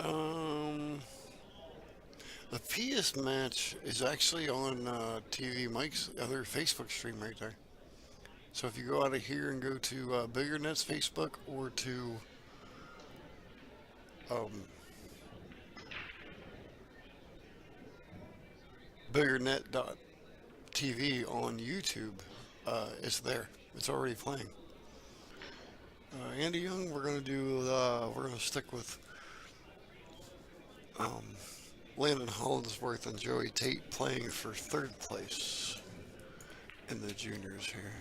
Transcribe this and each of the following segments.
Um, the PS match is actually on TvMike's other Facebook stream right there. So if you go out of here and go to Bigger Net's Facebook or to um, biggernet.tv on YouTube, it's there. It's already playing. Andy Young, we're gonna stick with um, Landon Hollingsworth and Joey Tate playing for third place in the juniors here.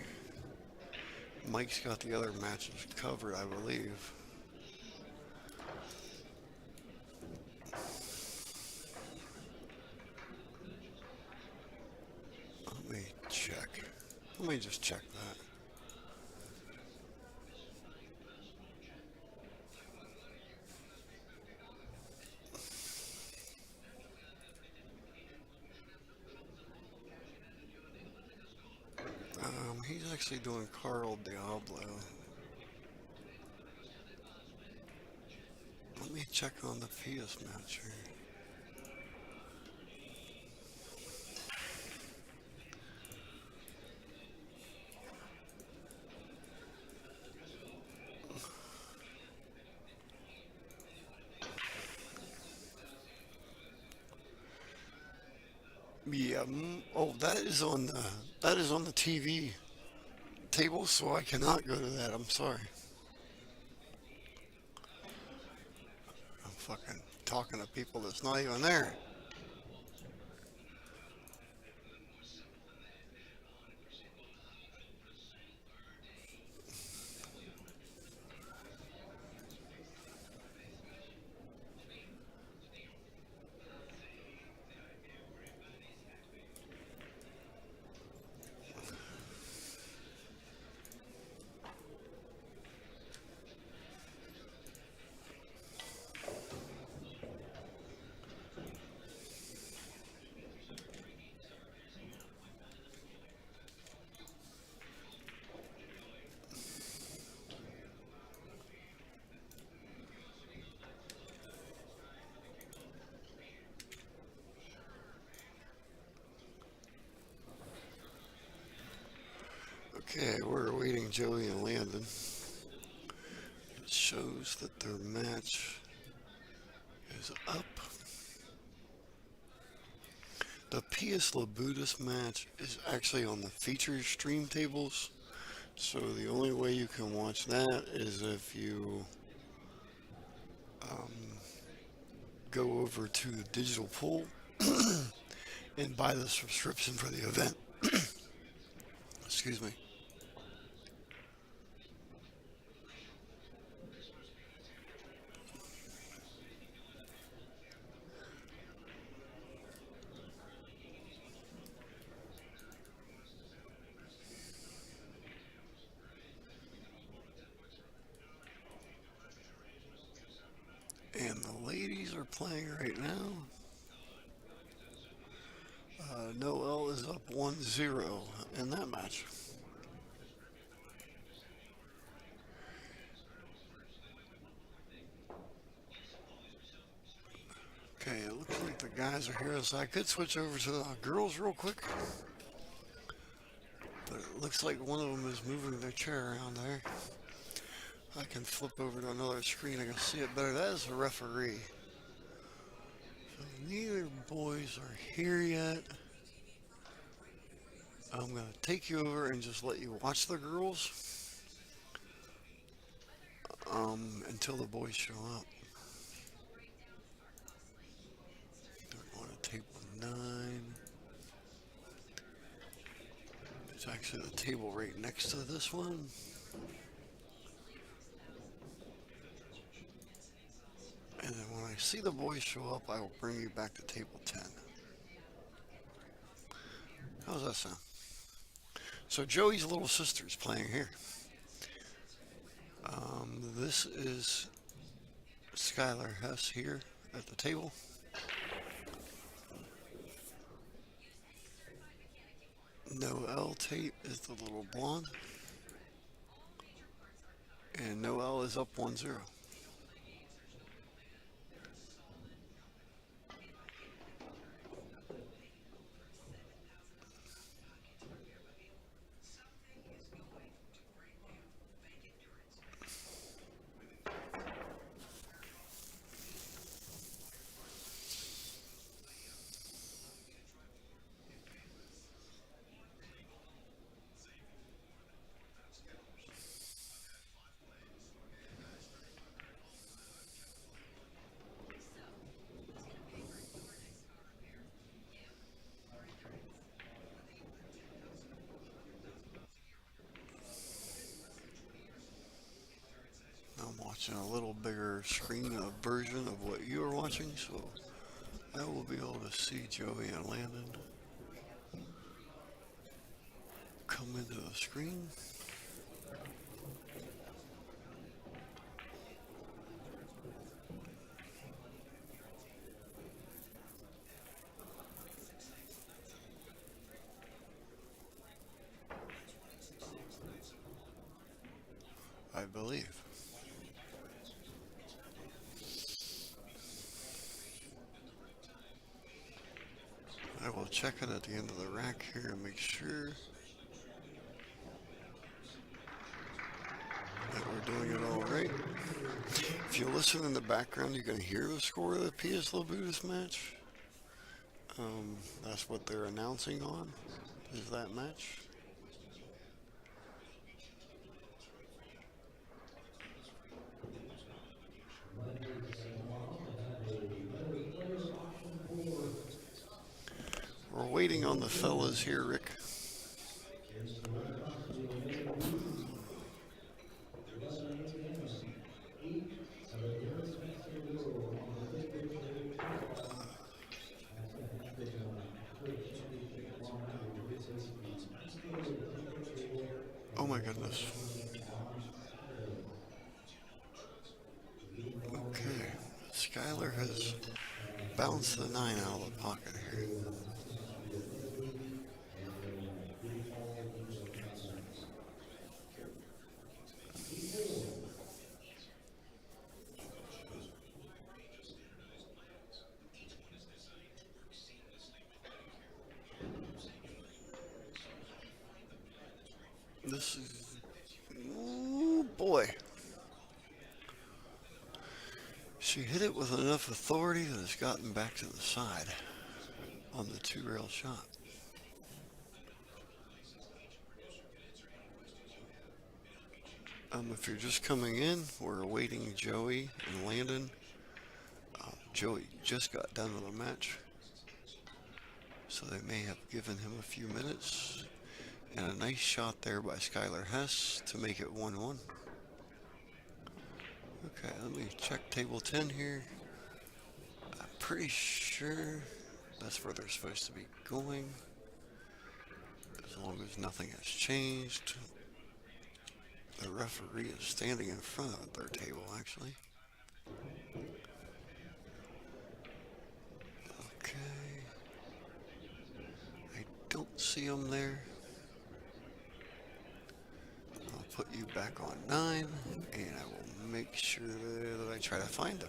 Mike's got the other matches covered, I believe. Let me check. Let me just check that. He's actually doing Carl Diablo. Let me check on the PS match here. Yeah. Oh, that is on the TV table, so I cannot go to that. I'm sorry. I'm fucking talking to people that's not even there. Okay, we're awaiting Joey and Landon. It shows that their match is up. The PS Labutus match is actually on the featured stream tables. So the only way you can watch that is if you um, go over to the digital pool and buy the subscription for the event. Excuse me. And the ladies are playing right now. Noel is up 1-0 in that match. Okay, it looks like the guys are here, so I could switch over to the girls real quick. But it looks like one of them is moving their chair around there. I can flip over to another screen, I can see it better. That is the referee. So neither boys are here yet. I'm going to take you over and just let you watch the girls until the boys show up. They're on a table 9. It's actually the table right next to this one. And then when I see the boys show up, I will bring you back to table 10. How's that sound? So Joey's little sister's playing here. This is Skylar Hess here at the table. Noelle Tate is the little blonde. And Noelle is up 1-0. watching a little bigger screen version of what you are watching, so I will be able to see Joey and Landon come into the screen. I believe. I will check it at the end of the rack here and make sure that we're doing it all right. If you listen in the background, you can hear the score of the PS Labutus match. That's what they're announcing on, is that match. We're waiting on the fellas here, Rick. Oh my goodness. Okay, Skylar has bounced the 9 out of the pocket here. This is, oh boy. She hit it with enough authority that it's gotten back to the side on the 2-rail shot. If you're just coming in, we're awaiting Joey and Landon. Joey just got done with the match, so they may have given him a few minutes. And a nice shot there by Skylar Hess to make it 1-1. Okay, let me check table 10 here. I'm pretty sure that's where they're supposed to be going, as long as nothing has changed. The referee is standing in front of their table, actually. Okay. I don't see him there. I'll put you back on 9, and I will make sure that I try to find him.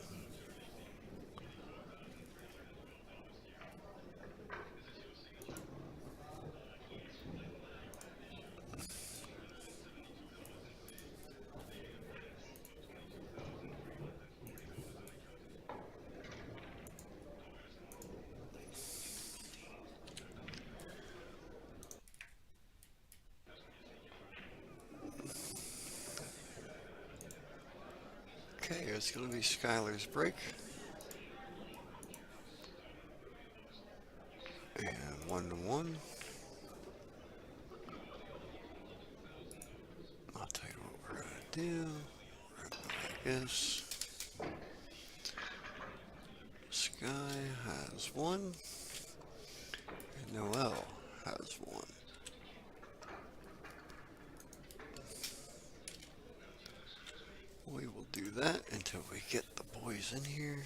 Okay, it's going to be Skylar's break. And 1-1. I'll tell you what we're going to do. Like this. Sky has 1. And Noel has 1. We will do that until we get the boys in here.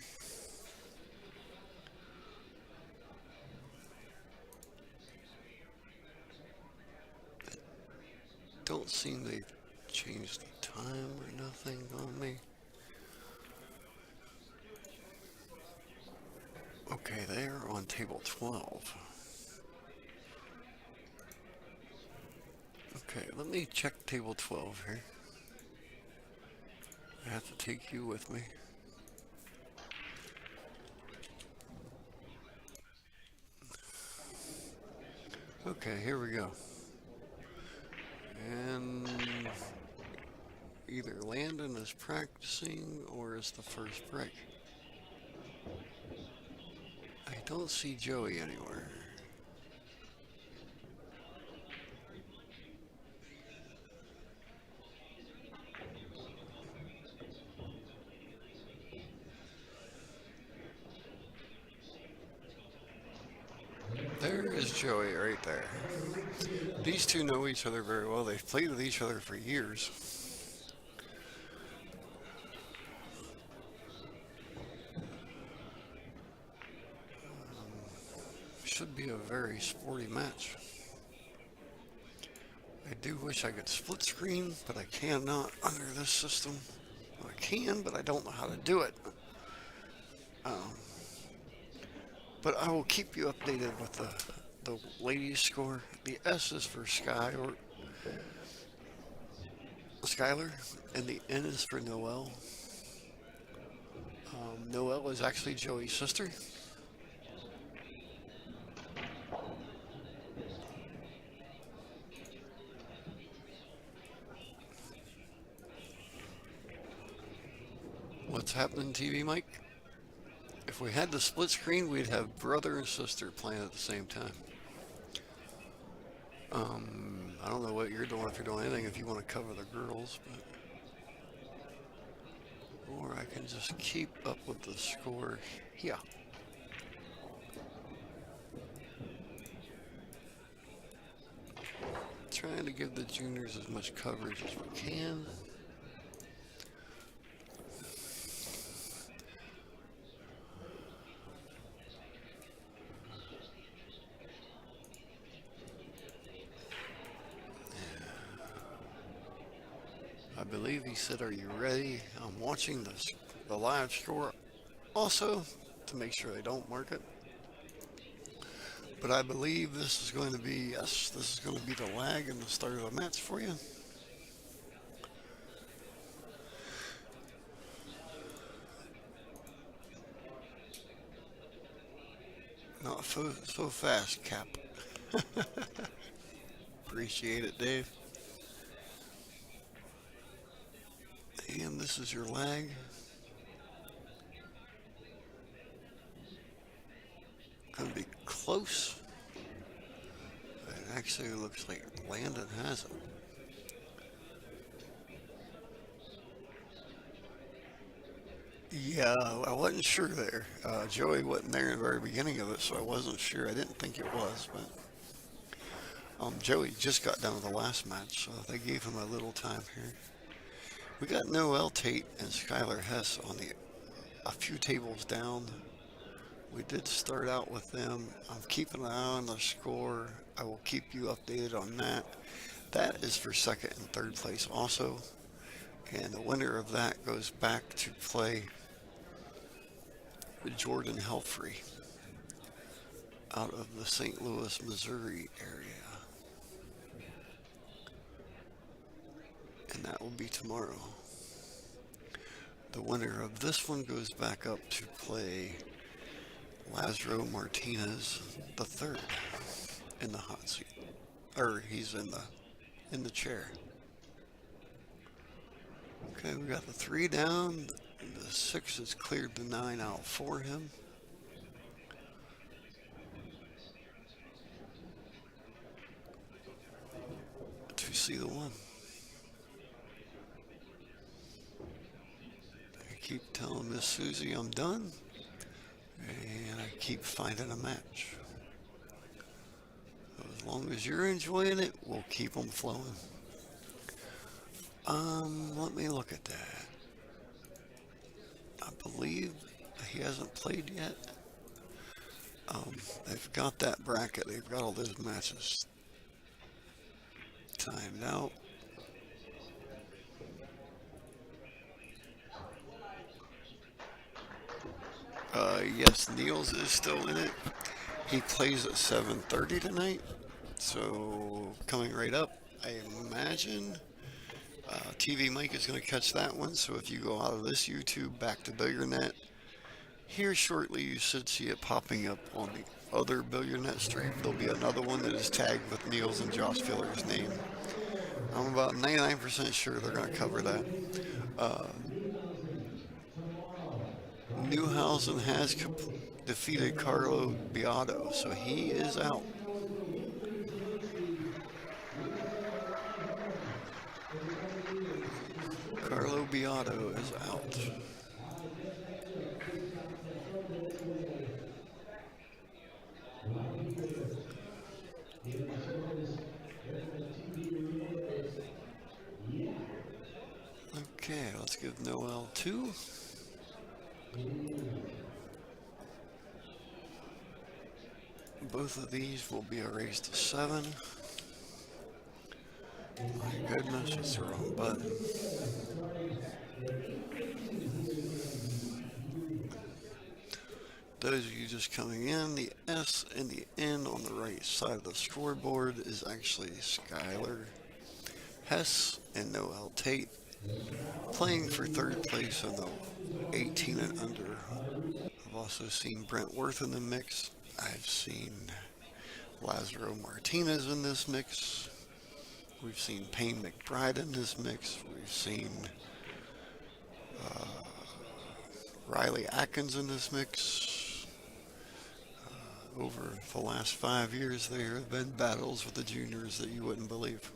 I don't seem they've changed the time or nothing on me. Okay, they are on table 12. Okay, let me check table 12 here. I have to take you with me. Okay, here we go. And either Landon is practicing or it's the first break. I don't see Joey anywhere. is Joey right there. These two know each other very well. They've played with each other for years. Should be a very sporty match. I do wish I could split screen, but I cannot under this system. I can, but I don't know how to do it. Um, but I will keep you updated with the ladies' score. The S is for Skylar, and the N is for Noelle. Noelle is actually Joey's sister. What's happening, TvMike? If we had the split screen, we'd have brother and sister playing at the same time. I don't know what you're doing, if you're doing anything, if you want to cover the girls, but... Or I can just keep up with the score here. Trying to give the juniors as much coverage as we can. I believe he said, "Are you ready?" I'm watching the live score also to make sure they don't mark it. But I believe this is going to be, yes, this is going to be the lag in the start of the match for you. Not so fast, Cap. Appreciate it, Dave. And this is your lag. Gonna be close. It actually looks like Landon has it. Yeah, I wasn't sure there. Joey wasn't there in the very beginning of it, so I wasn't sure. I didn't think it was, but Joey just got done with the last match, so they gave him a little time here. We got Noelle Tate and Skylar Hess on a few tables down. We did start out with them. I'm keeping an eye on the score. I will keep you updated on that. That is for second and third place also. And the winner of that goes back to play with Jordan Helfrey out of the St. Louis, Missouri area. And that will be tomorrow. The winner of this one goes back up to play Lazaro Martinez the third in the hot seat. Or he's in the chair. Okay, we got the 3 down. The 6 has cleared the 9 out for him. To see the 1. I keep telling Miss Susie I'm done. And I keep finding a match. So as long as you're enjoying it, we'll keep them flowing. Let me look at that. I believe he hasn't played yet. They've got that bracket. They've got all those matches timed out. Yes, Niels is still in it. He plays at 7:30 tonight. So coming right up, I imagine TvMike is going to catch that one. So if you go out of this YouTube back to BillioNet, here shortly you should see it popping up on the other BillioNet stream. There'll be another one that is tagged with Niels and Josh Filler's name. I'm about 99% sure they're going to cover that. Newhausen has defeated Carlo Beato, so he is out. Carlo Beato is out. give Noel 2. Both of these will be erased to 7. My goodness, it's the wrong button. Those of you just coming in, the S in the N on the right side of the scoreboard is actually Skylar Hess and Noel Tate playing for third place in the 18 and under. I've also seen Brent Worth in the mix. I've seen Lazaro Martinez in this mix. We've seen Payne McBride in this mix. We've seen Riley Atkins in this mix. Over the last 5 years, there have been battles with the juniors that you wouldn't believe.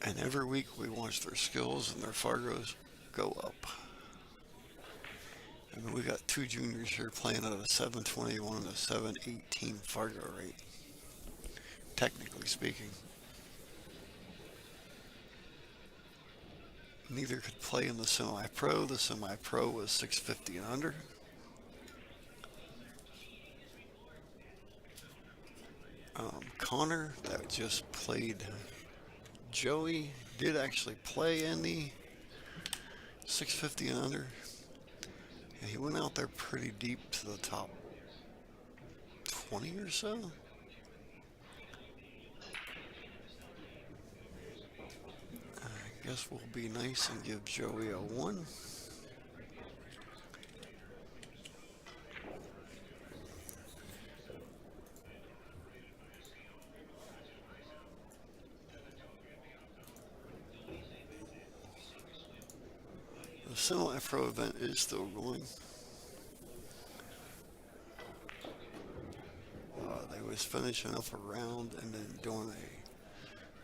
And every week we watch their skills and their Fargos go up. I mean, we got 2 juniors here playing at a 721 and a 718 Fargo rate, technically speaking. Neither could play in the semi-pro. The semi-pro was 650 and under. Connor, that just played Joey, did actually play in the 650 and under. And he went out there pretty deep to the top 20 or so. I guess we'll be nice and give Joey a 1. The semi-pro event is still going. They was finishing up a round and then doing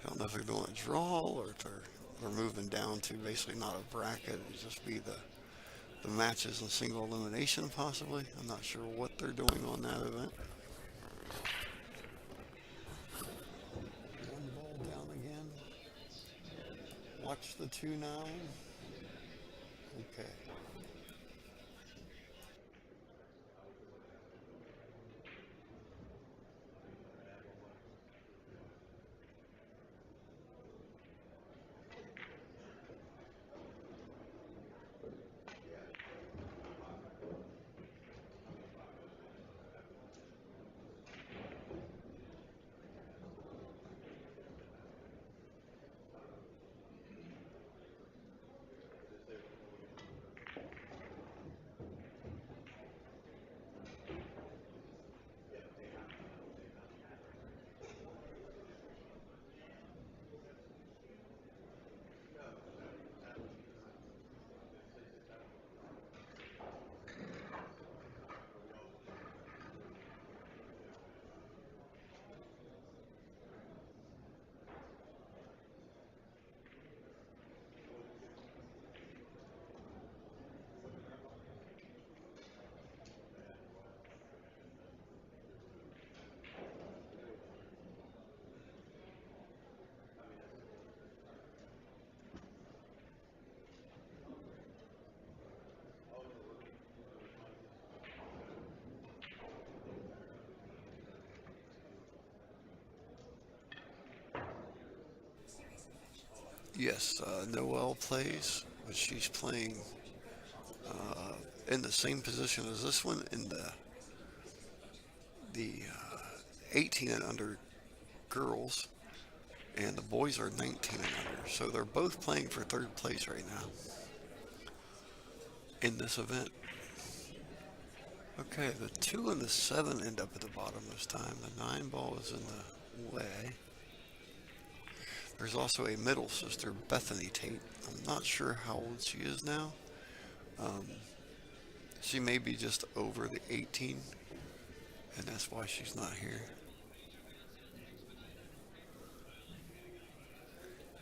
I don't know if they're doing a draw or if they're moving down to basically not a bracket. It'd just be the matches in single elimination possibly. I'm not sure what they're doing on that event. One ball down again. Watch the 2-9. Okay. Yes, Noelle plays, but she's playing in the same position as this one in the 18 and under girls, and the boys are 19 and under. So they're both playing for third place right now in this event. Okay, the 2 and the 7 end up at the bottom this time. The 9 ball is in the way. There's also a middle sister, Bethany Tate. I'm not sure how old she is now. She may be just over the 18, and that's why she's not here.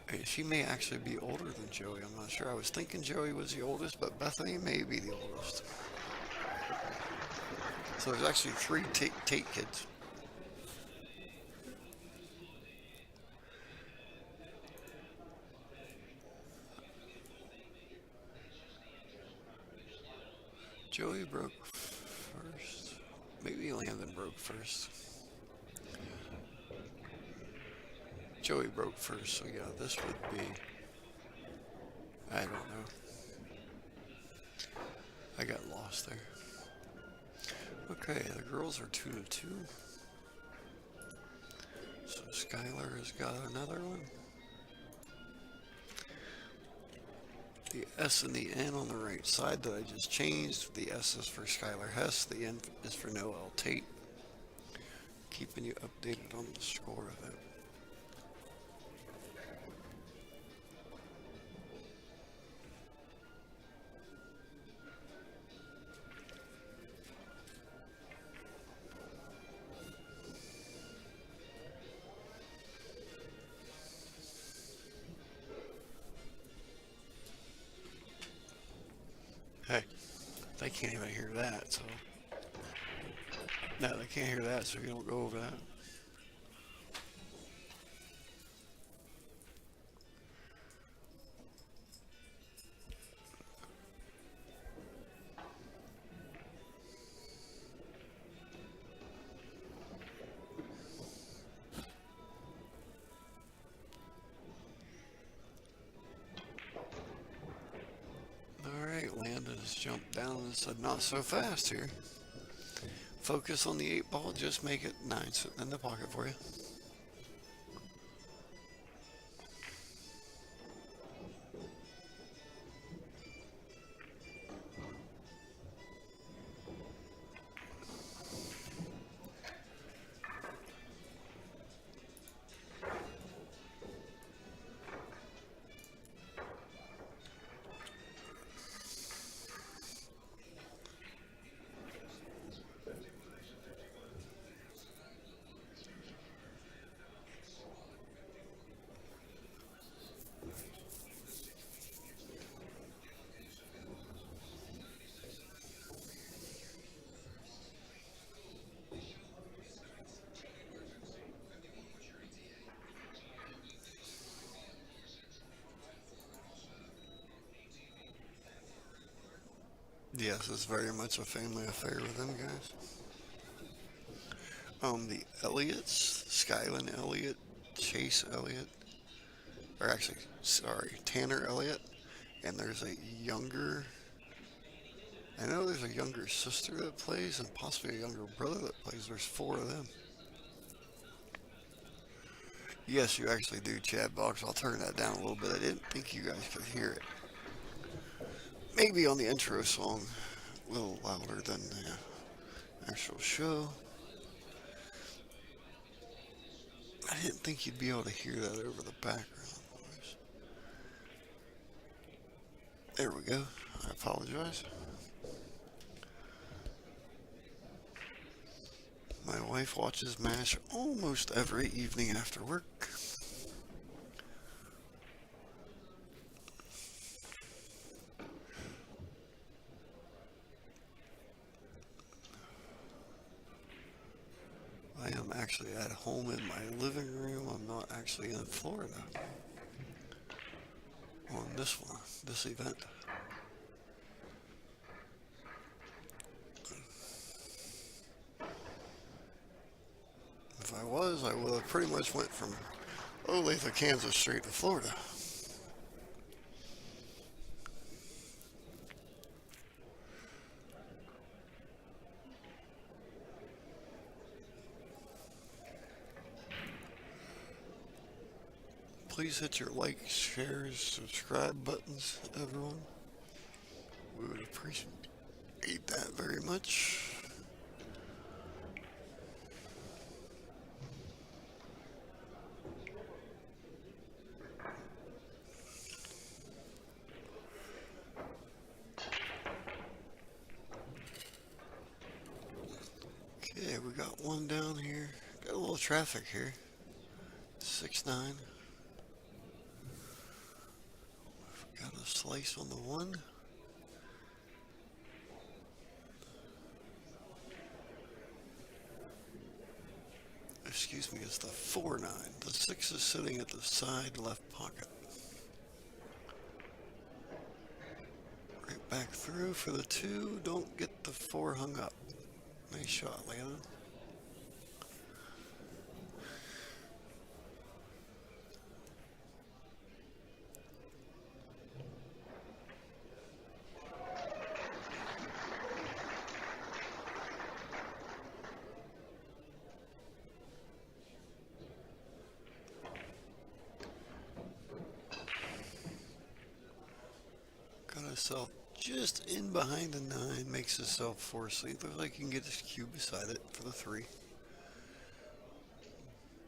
Hey, she may actually be older than Joey. I'm not sure. I was thinking Joey was the oldest, but Bethany may be the oldest. So there's actually 3 Tate kids. Joey broke first. Maybe Landon broke first. Joey broke first, so yeah, this would be... I don't know. I got lost there. Okay, the girls are 2-2. So Skylar has got another one. The S and the N on the right side that I just changed. The S is for Skylar Hess. The N is for Noel Tate. Keeping you updated on the score of it. Hey, they can't even hear that, so... No, they can't hear that, so you don't go over that. Alright, Landon has jumped down and said not so fast here. Focus on the 8 ball, just make it 9 sitting in the pocket for you. Yes, it's very much a family affair with them guys. The Elliots, Skyland Elliott, Chase Elliott, or actually, sorry, Tanner Elliott, and there's a younger, I know there's a younger sister that plays and possibly a younger brother that plays. There's 4 of them. Yes, you actually do, Chad Box. I'll turn that down a little bit. I didn't think you guys could hear it. Maybe on the intro song, a little louder than the actual show. I didn't think you'd be able to hear that over the background noise. There we go. I apologize. My wife watches MASH almost every evening after work. I am actually at home in my living room. I'm not actually in Florida on this event. If I was, I would have pretty much went from Olathe, Kansas straight to Florida. Please hit your like, shares, subscribe buttons, everyone. We would appreciate that very much. Okay, we got one down here. Got a little traffic here. 6-9. Got a slice on the 1. Excuse me, it's the 4-9. The 6 is sitting at the side left pocket. Right Back through for the 2. Don't get the 4 hung up. Nice shot, Landon. Got himself just in behind the 9, makes himself 4, so he looks like he can get his cue beside it for the 3.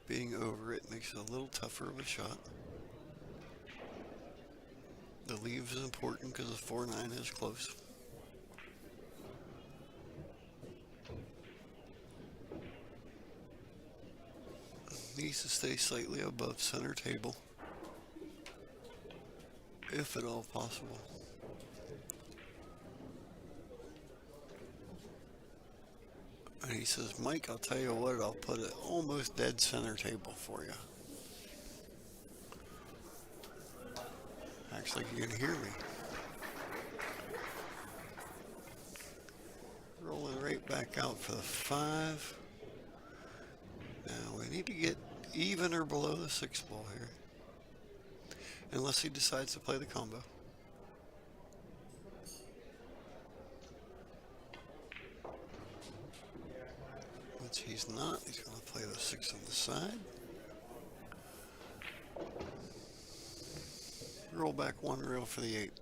Being over it makes it a little tougher of a shot. The leave is important because the 4-9 is close. Needs to stay slightly above center table, if at all possible. And he says, Mike, I'll tell you what, I'll put it almost dead center table for you. Acts like you can hear me. Rolling right back out for the 5. Now we need to get even or below the 6 ball here. Unless he decides to play the combo. Which he's not. He's going to play the 6 on the side. Roll back 1 reel for the 8.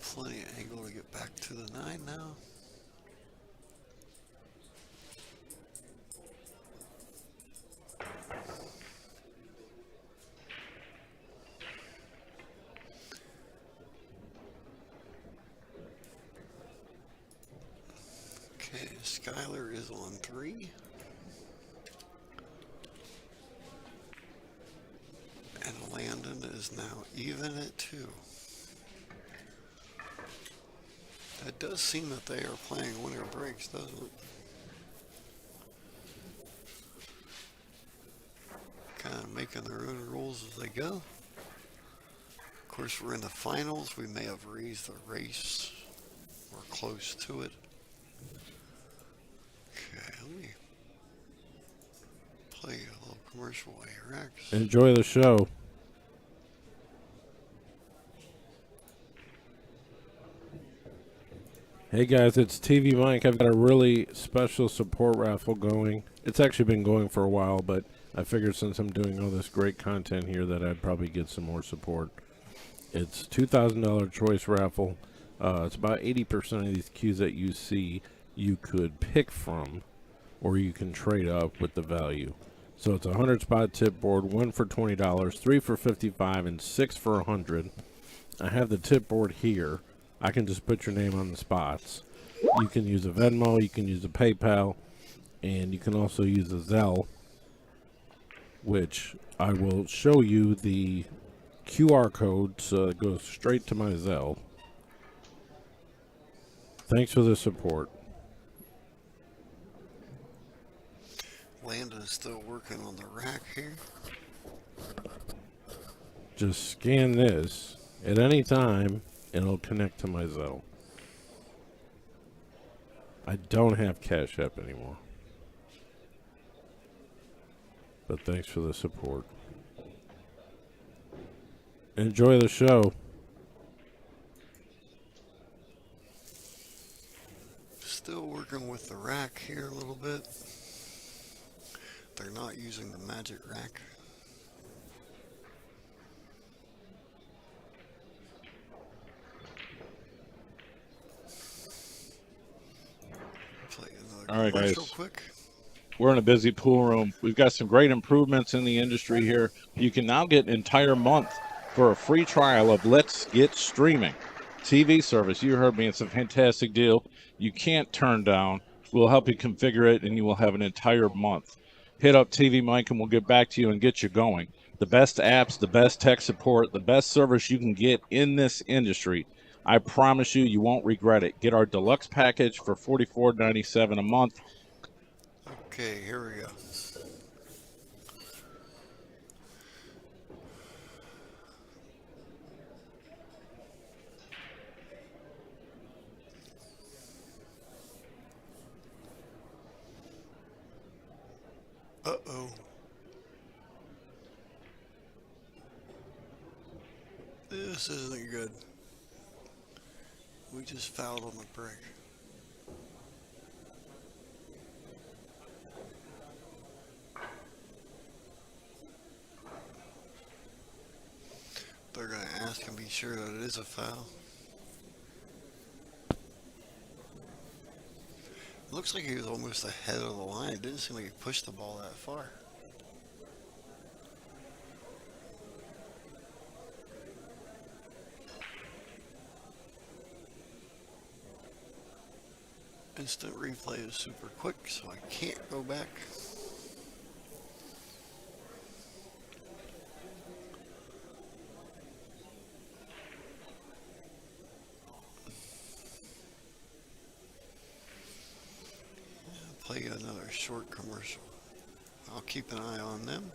Plenty of angle to get back to the 9 now. Okay, Skylar is on 3. And Landon is now even at 2. It does seem that they are playing winner breaks, doesn't it? Kind of making their own rules as they go. Of course, we're in the finals. We may have raised the race or close to it. Okay, let me play a little commercial while you relax. Enjoy the show. Hey guys, it's TvMike. I've got a really special support raffle going. It's actually been going for a while, but I figured since I'm doing all this great content here that I'd probably get some more support. It's $2,000 choice raffle. It's about 80% of these cues that you see you could pick from, or you can trade up with the value. So it's a 100 spot tip board, 1 for $20, 3 for $55, and 6 for $100. I have the tip board here. I can just put your name on the spots. You can use a Venmo, you can use a PayPal, and you can also use a Zelle, which I will show you the QR code so it goes straight to my Zelle. Thanks for the support. Landon is still working on the rack here. Just scan this at any time. It'll connect to my Zelle. I don't have Cash App anymore. But thanks for the support. Enjoy the show. Still working with the rack here a little bit. They're not using the magic rack. All right, guys. Real quick. We're in a busy pool room. We've got some great improvements in the industry here. You can now get an entire month for a free trial of Let's Get Streaming TV service. You heard me. It's a fantastic deal. You can't turn down. We'll help you configure it, and you will have an entire month. Hit up TvMike, and we'll get back to you and get you going. The best apps, the best tech support, the best service you can get in this industry. I promise you, you won't regret it. Get our deluxe package for $44.97 a month. Okay, here we go. Uh-oh. This isn't good. We just fouled on the break. They're going to ask and be sure that it is a foul. It looks like he was almost ahead of the line. It didn't seem like he pushed the ball that far. Instant replay is super quick, so I can't go back. Play another short commercial. I'll keep an eye on them.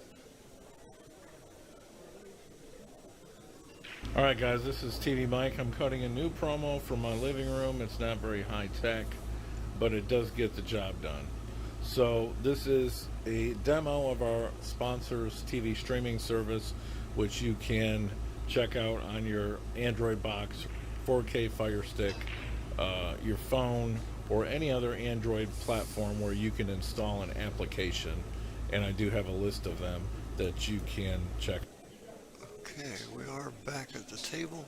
All right, guys, this is TvMike. I'm cutting a new promo for my living room. It's not very high tech, but it does get the job done. So this is a demo of our sponsor's TV streaming service, which you can check out on your Android box, 4K Fire Stick, your phone, or any other Android platform where you can install an application. And I do have a list of them that you can check. Okay, we are back at the table.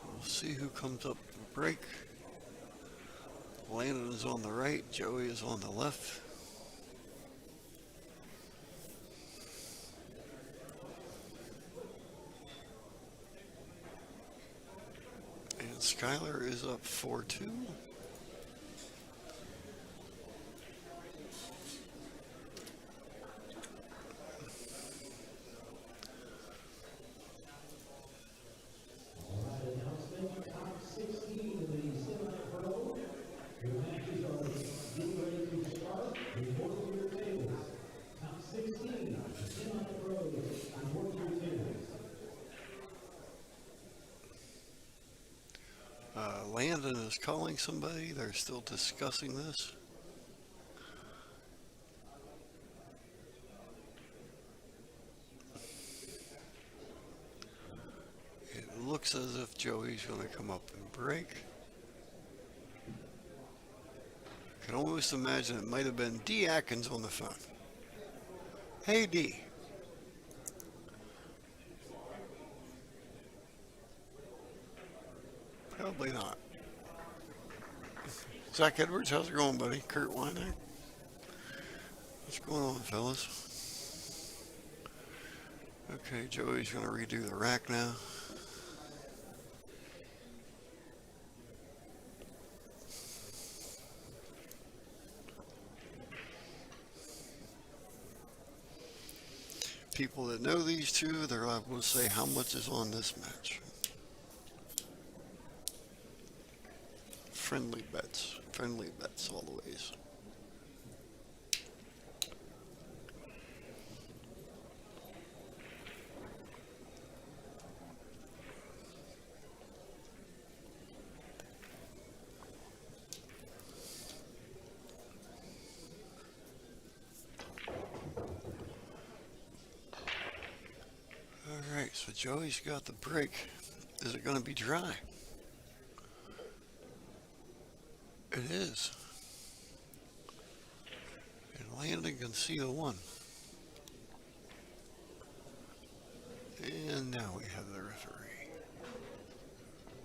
We'll see who comes up to the break. Landon is on the right, Joey is on the left. And Skylar is up 4-2. Landon is calling somebody. They're still discussing this. It looks as if Joey's going to come up and break. I can almost imagine it might have been D. Atkins on the phone. Hey, D. Probably not. Zach Edwards, how's it going, buddy? Kurt Weineck. What's going on, fellas? Okay, Joey's going to redo the rack now. People that know these two, they're able to say how much is on this match. Friendly bets all the ways. All right, so Joey's got the break. Is it going to be dry? It is. And Landon can see the one. And now we have the referee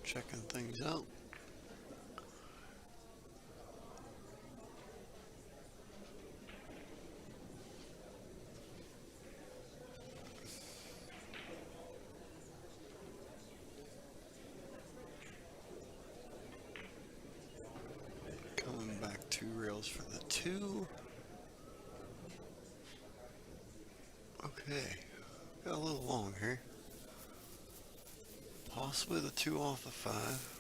checking things out. Coming back 2 rails for the 2. Okay, got a little long here. Possibly the 2 off the 5.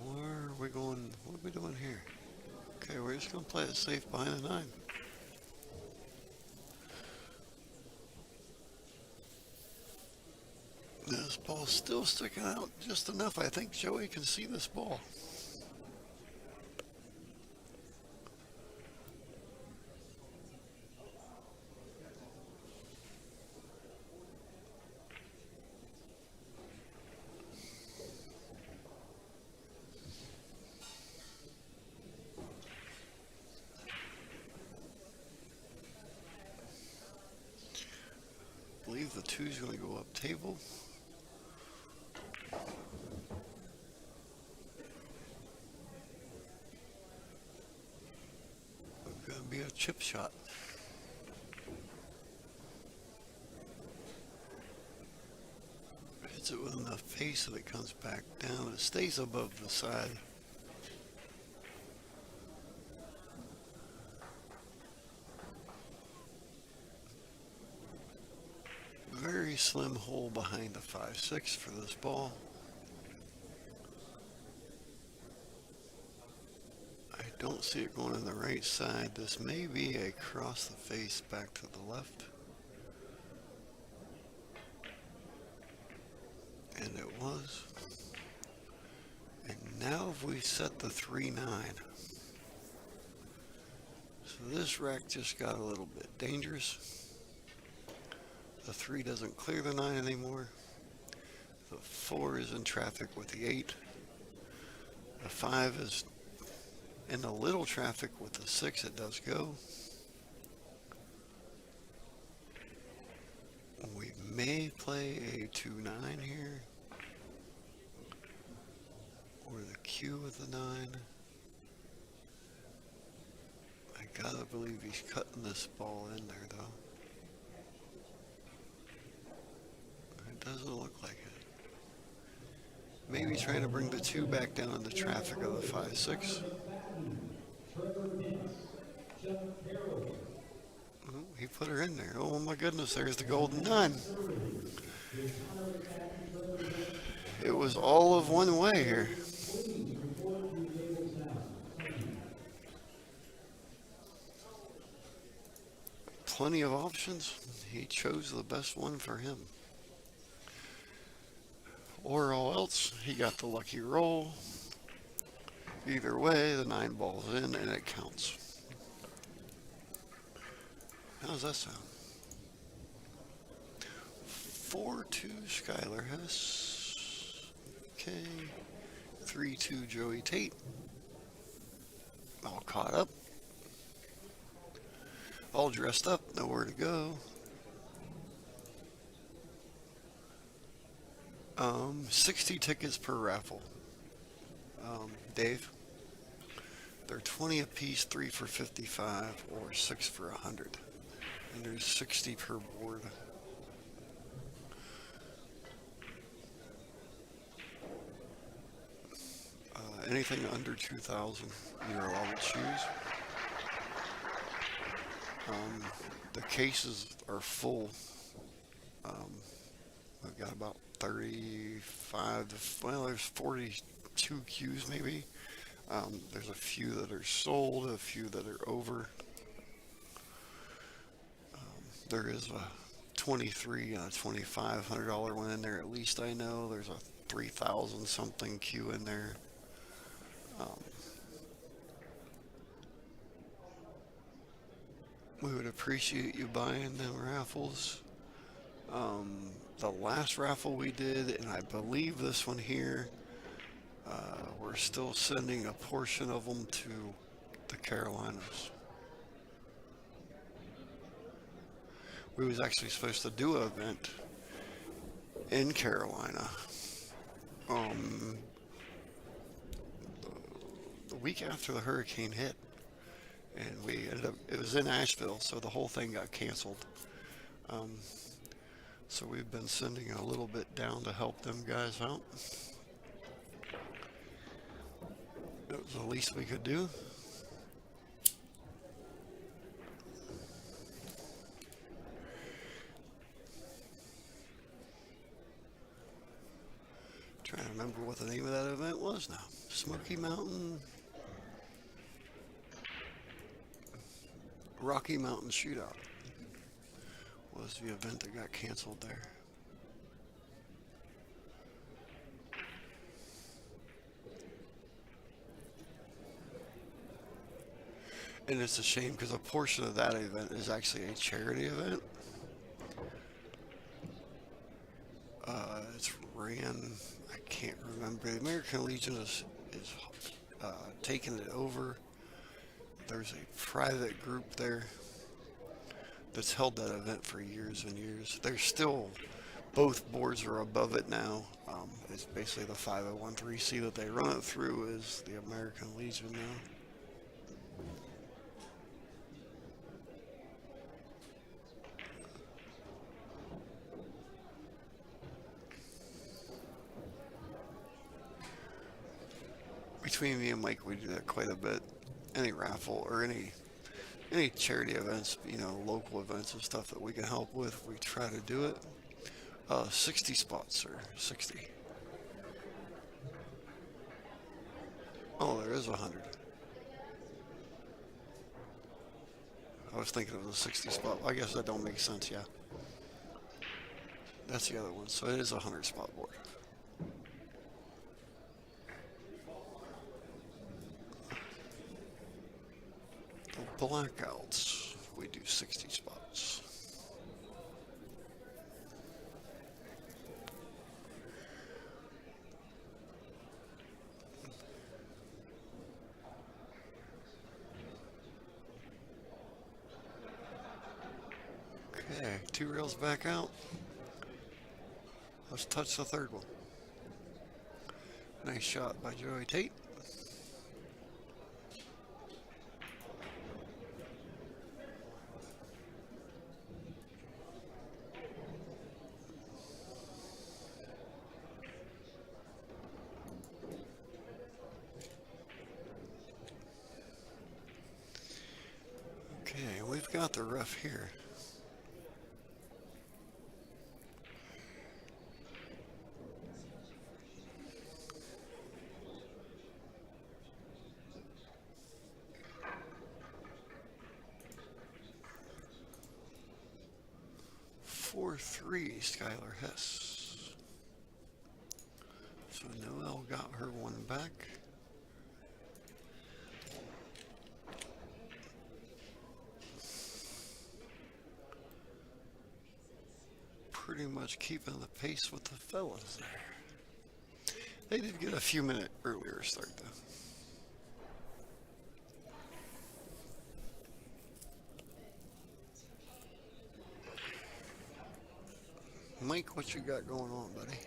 Or are we going, what are we doing here? Okay, we're just going to play it safe behind the 9. This ball's still sticking out just enough. I think Joey can see this ball. I believe the 2's going to go up table. It's going to be a chip shot. Hits it with enough pace that it comes back down. It stays above the side. Very slim hole behind the 5-6 for this ball. I don't see it going on the right side. This may be a cross the face back to the left. And it was. And now if we set the 3-9. So this rack just got a little bit dangerous. The 3 doesn't clear the 9 anymore. The 4 is in traffic with the 8. The 5 is in a little traffic with the 6. It does go. We may play a 2-9 here. Or the Q with the 9. I gotta believe he's cutting this ball in there though. Doesn't look like it. Maybe trying to bring the 2 back down in the traffic of the 5-6. Oh, he put her in there. Oh my goodness, there's the golden 9. It was all of one way here. Plenty of options. He chose the best one for him. Or all else, he got the lucky roll. Either way, the 9 ball's in and it counts. How does that sound? 4-2 Skylar Hess. Okay. 3-2 Joey Tate. All caught up. All dressed up, nowhere to go. 60 tickets per raffle. Dave, they're 20 a piece, 3 for 55 or 6 for 100. And there's 60 per board. Anything under 2,000, you're allowed to choose. The cases are full. We've got about 35 to, well, there's 42 cues maybe. There's a few that are sold, a few that are over. There is a 23 and a $2,500 one in there, at least I know. There's a 3,000 something cue in there. We would appreciate you buying them raffles. The last raffle we did, and I believe this one here, we're still sending a portion of them to the Carolinas. We was actually supposed to do an event in Carolina the week after the hurricane hit, and we ended up, it was in Asheville, so the whole thing got canceled. So we've been sending a little bit down to help them guys out. That was the least we could do. remember what the name of that event was now. Smoky Mountain, Rocky Mountain Shootout was the event that got canceled there. And it's a shame because a portion of that event is actually a charity event. It's ran, I can't remember. The American Legion is taking it over. There's a private group there that's held that event for years and years. There's still, both boards are above it now. It's basically the 501(c) that they run it through is the American Legion now. Between me and Mike, we do that quite a bit. Any raffle or any charity events, you know, local events and stuff that we can help with, we try to do it. 60 spots or 60. Oh, there is 100. I was thinking it was a 60 spot. I guess that don't make sense, yeah. That's the other one. So it is a 100 spot board. The blackouts, we do 60 spots. Okay, 2 rails back out. Let's touch the third one. Nice shot by Joey Tate. Okay, we've got the rough here. Three, Skylar Hess. So Noelle got her one back. Pretty much keeping the pace with the fellas there. They did get a few minute earlier start though. Mike, what you got going on, buddy?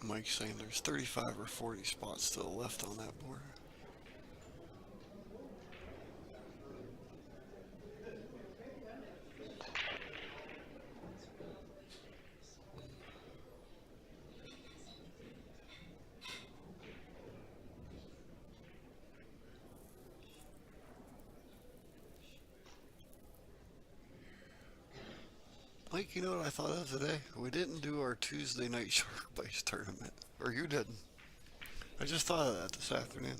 Mike's saying there's 35 or 40 spots still left on that board. Mike, you know what I thought of today? We didn't do our Tuesday night shark base tournament. Or you didn't. I just thought of that this afternoon.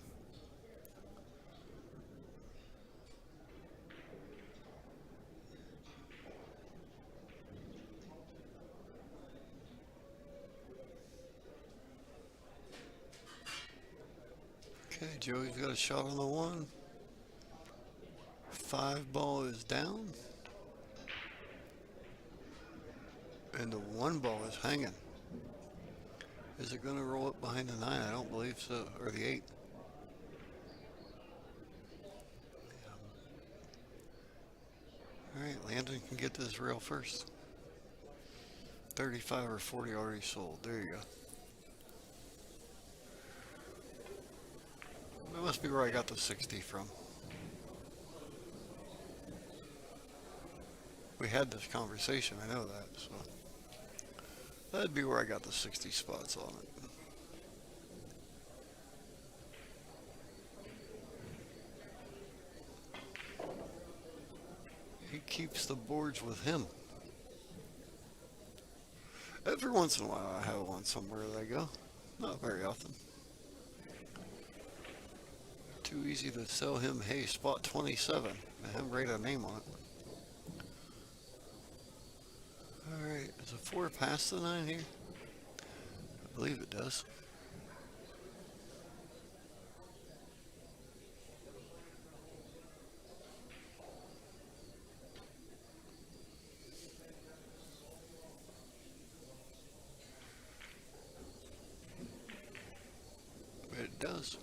Okay, Joey's got a shot on the one. 5 ball is down. And the 1 ball is hanging. Is it going to roll up behind the 9? I don't believe so. Or the 8. Alright, Landon can get this rail first. 35 or 40 already sold. There you go. That must be where I got the 60 from. We had this conversation, I know that, so that'd be where I got the 60 spots on it. He keeps the boards with him. Every once in a while I have one somewhere that I go. Not very often. Too easy to sell him, hey, spot 27, and him write a name on it. Alright, is a 4 past the 9 here? I believe it does. It does.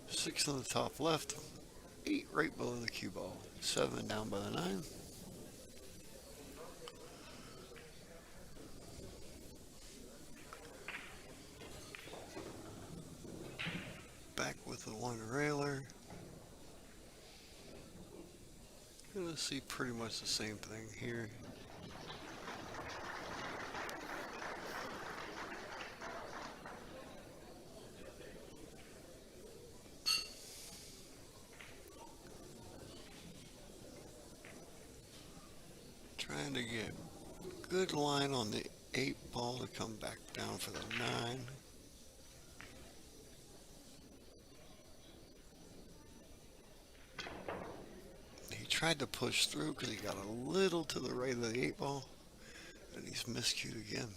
6 on the top left, 8 right below the cue ball, 7 down by the 9. Back with the 1 railer. Gonna see pretty much the same thing here. Trying to get good line on the 8 ball to come back down for the 9. He tried to push through because he got a little to the right of the 8 ball, and he's miscued again.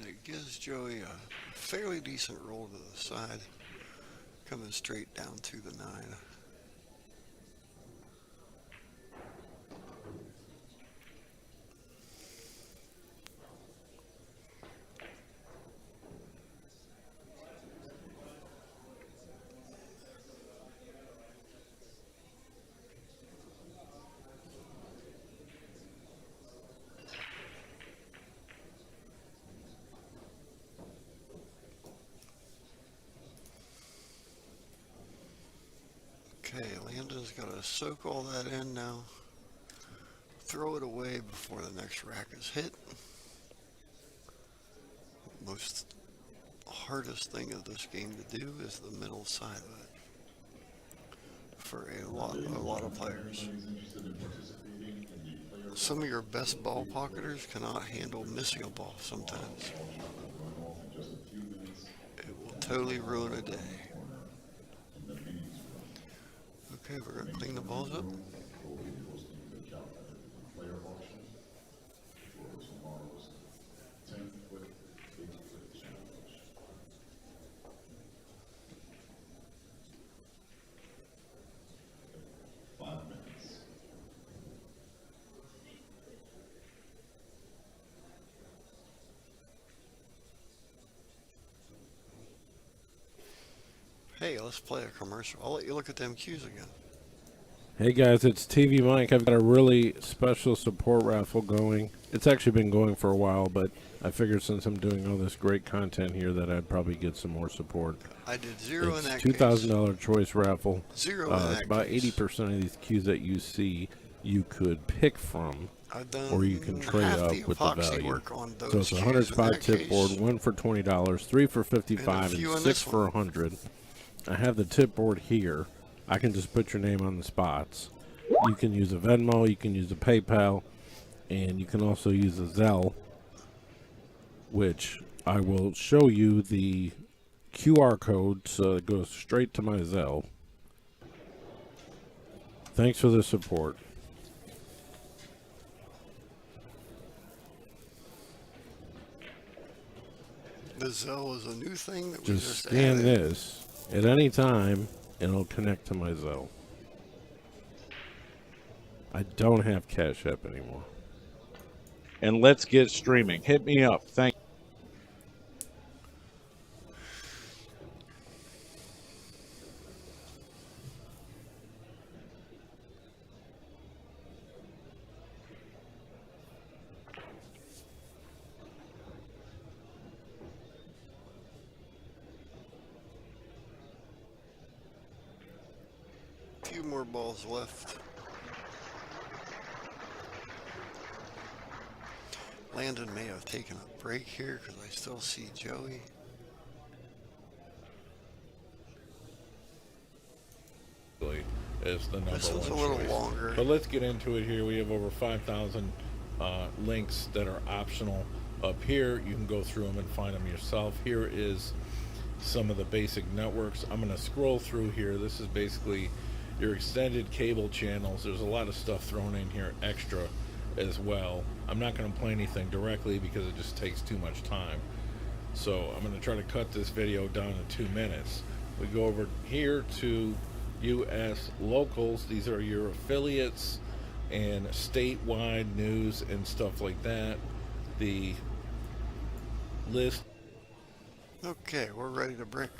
And it gives Joey a fairly decent roll to the side, coming straight down to the 9. Okay, Landon's got to soak all that in now. Throw it away before the next rack is hit. Most hardest thing of this game to do is the middle side of it for a lot of players. Some of your best ball pocketers cannot handle missing a ball sometimes. It will totally ruin a day. Okay, we're going to clean the balls up. Hey, let's play a commercial. I'll let you look at them cues again. Hey guys, it's TvMike. I've got a really special support raffle going. It's actually been going for a while, but I figured since I'm doing all this great content here that I'd probably get some more support. I did 0 in that It's $2,000 choice raffle. 0 in that It's about case. 80% of these cues that you see you could pick from, I've done or you can trade half up the with the epoxy value. work on those So it's a cues 100 in spot that tip case. board, 1 for $20, 3 for $55, And a and few in 6 this for one. $100. I have the tip board here. I can just put your name on the spots. You can use a Venmo, you can use a PayPal, and you can also use a Zelle, which I will show you the QR code so it goes straight to my Zelle. Thanks for the support. The Zelle is a new thing that we Just just scan added. this at any time, and it'll connect to my Zelle. I don't have Cash App anymore. And let's get streaming. Hit me up. Thank you. few more balls left. Landon may have taken a break here because I still see Joey. Is the number This one's one a little choice. longer. But let's get into it here. We have over 5,000 links that are optional up here. You can go through them and find them yourself. Here is some of the basic networks. I'm going to scroll through here. This is basically your extended cable channels. There's a lot of stuff thrown in here extra as well. I'm not going to play anything directly because it just takes too much time. So I'm going to try to cut this video down to 2 minutes. We go over here to U.S. locals. These are your affiliates and statewide news and stuff like that. The list. Okay, we're ready to brick.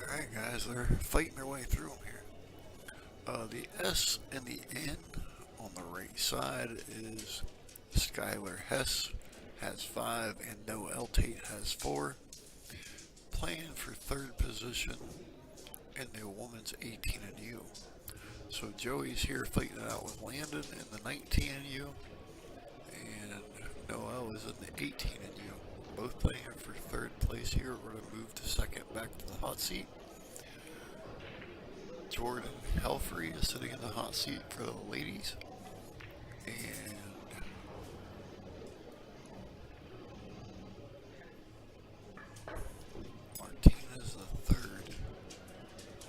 Alright guys, they're fighting their way through them here. The S and the N on the right side is Skylar Hess has 5 and Noel Tate has 4. Playing for third position in the women's 18 and U. So Joey's here fighting it out with Landon in the 19 and U, and Noel is in the 18 and U. Both playing for third place here. We're going to move to second back to the hot seat. Jordan Helfrey is sitting in the hot seat for the ladies. And Martinez the third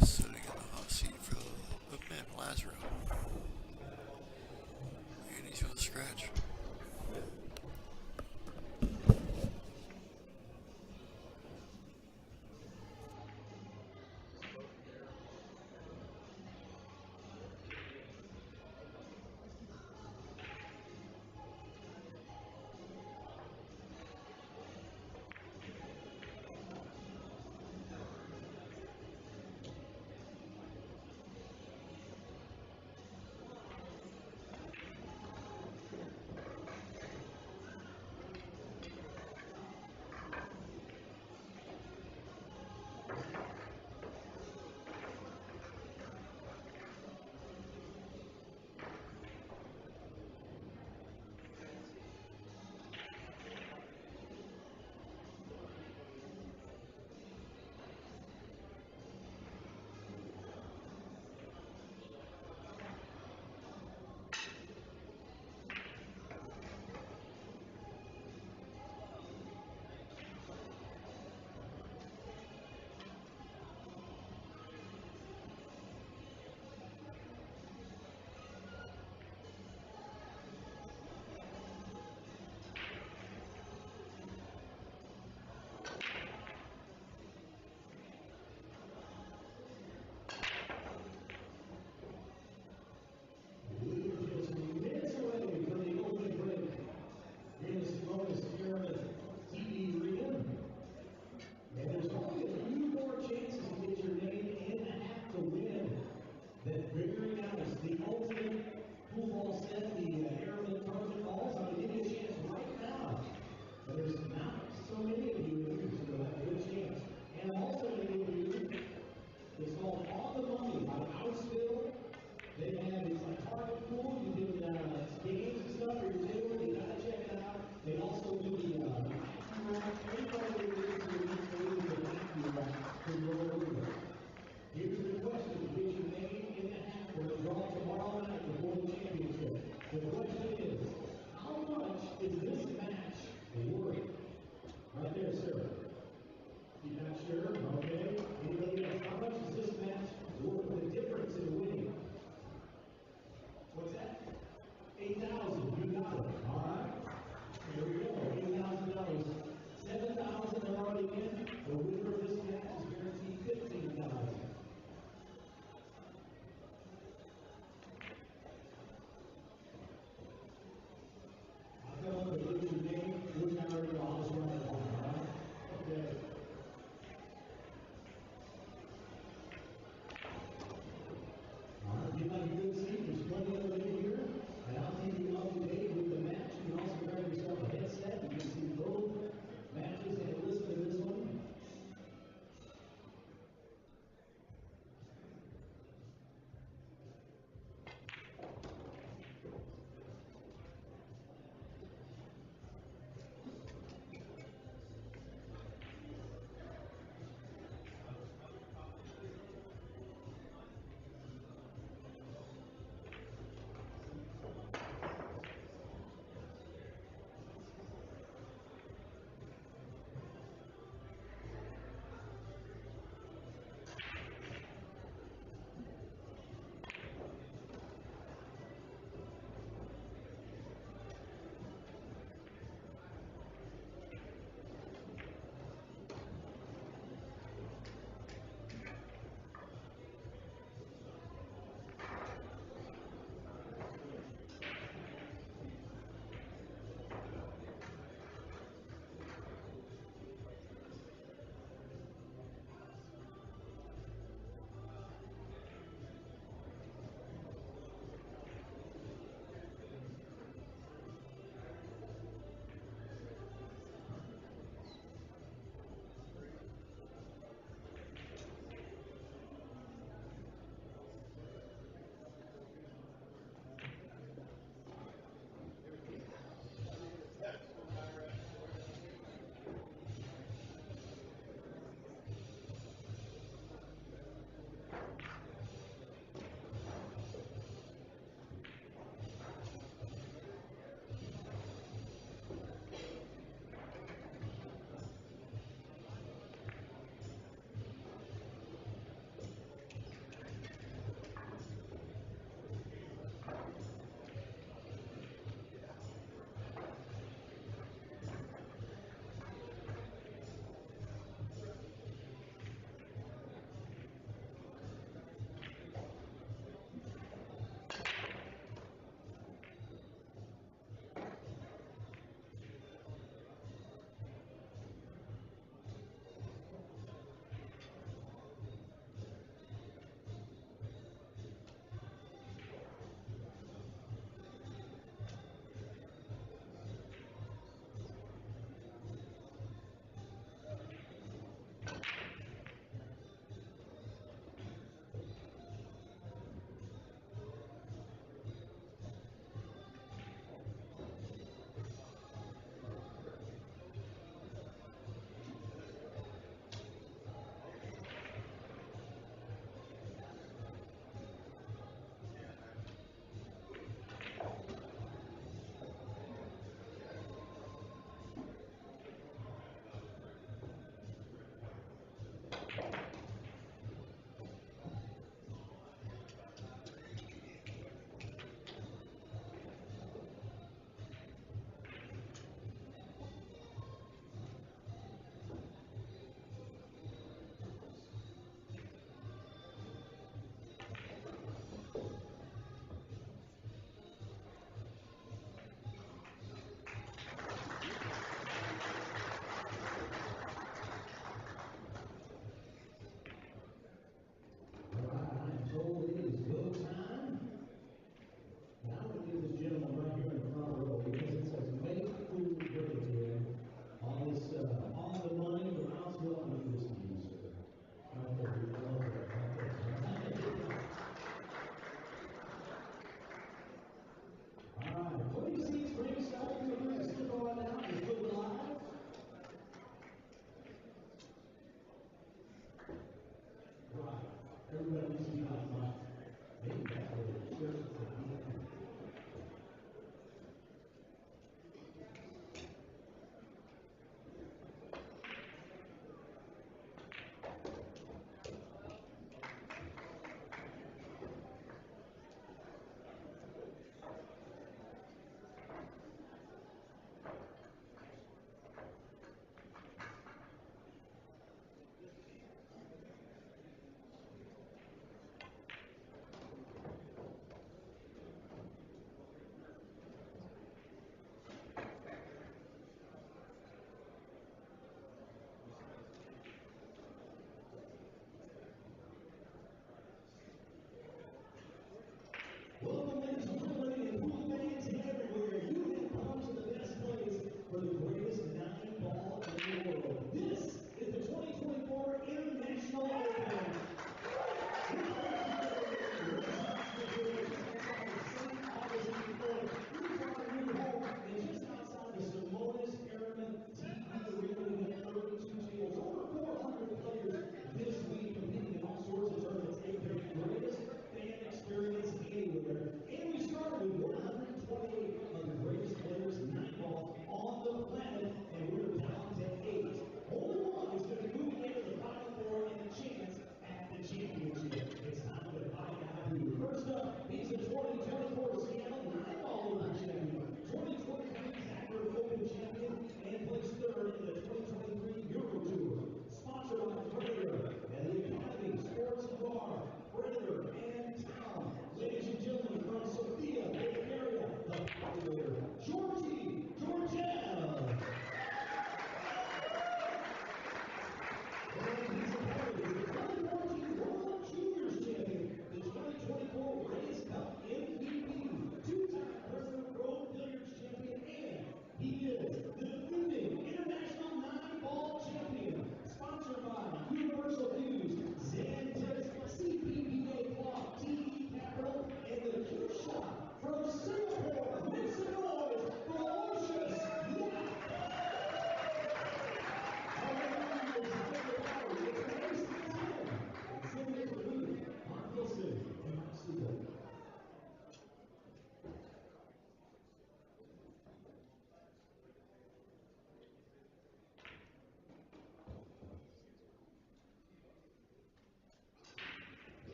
is sitting in the hot seat for the men, Lazaro. And he's going to scratch.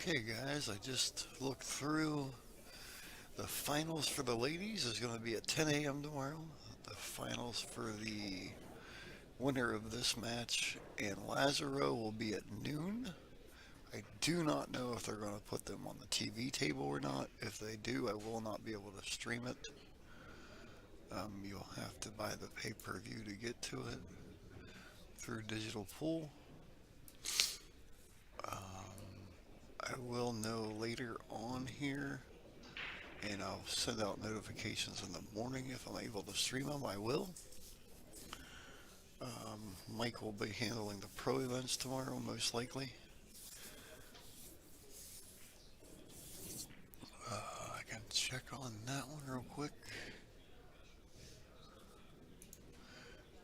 Okay, guys, I just looked through. The finals for the ladies is going to be at 10 a.m. tomorrow. The finals for the winner of this match and Lazaro will be at noon. I do not know if they're going to put them on the TV table or not. If they do, I will not be able to stream it. You'll have to buy the pay-per-view to get to it through Digital Pool. I will know later on here, and I'll send out notifications in the morning. If I'm able to stream them, I will. Mike will be handling the pro events tomorrow, most likely. I can check on that one real quick.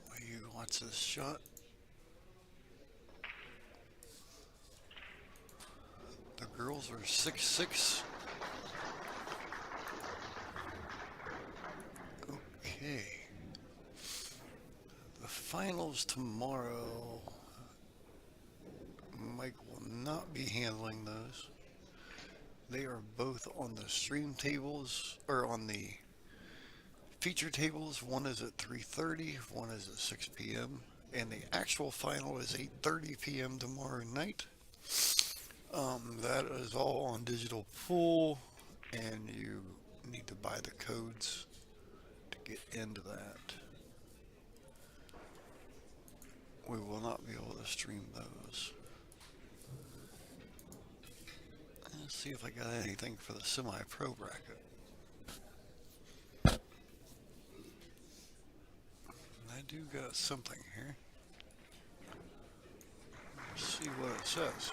While you watch this shot. The girls are 6'6". Okay. The finals tomorrow. Mike will not be handling those. They are both on the stream tables, or on the feature tables. One is at 3:30, one is at 6 p.m. And the actual final is 8:30 p.m. tomorrow night. That is all on Digital Pool, and you need to buy the codes to get into that. We will not be able to stream those. Let's see if I got anything for the semi-pro bracket. I do got something here. Let's see what it says.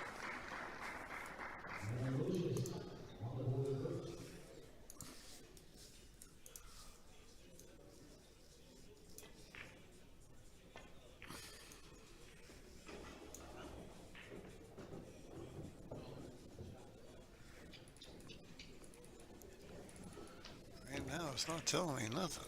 Right now it's not telling me nothing.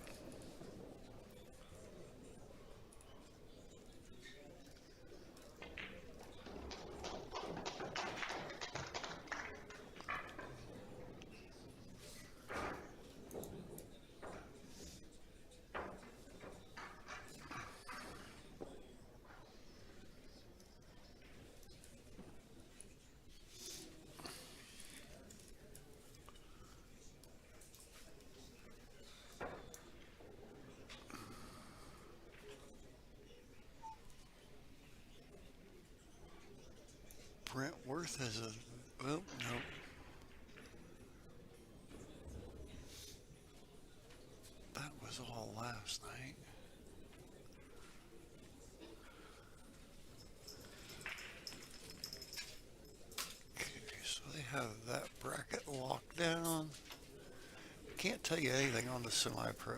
Brentworth has a, well, no. That was all last night. Okay, so they have that bracket locked down. Can't tell you anything on the semi-pro.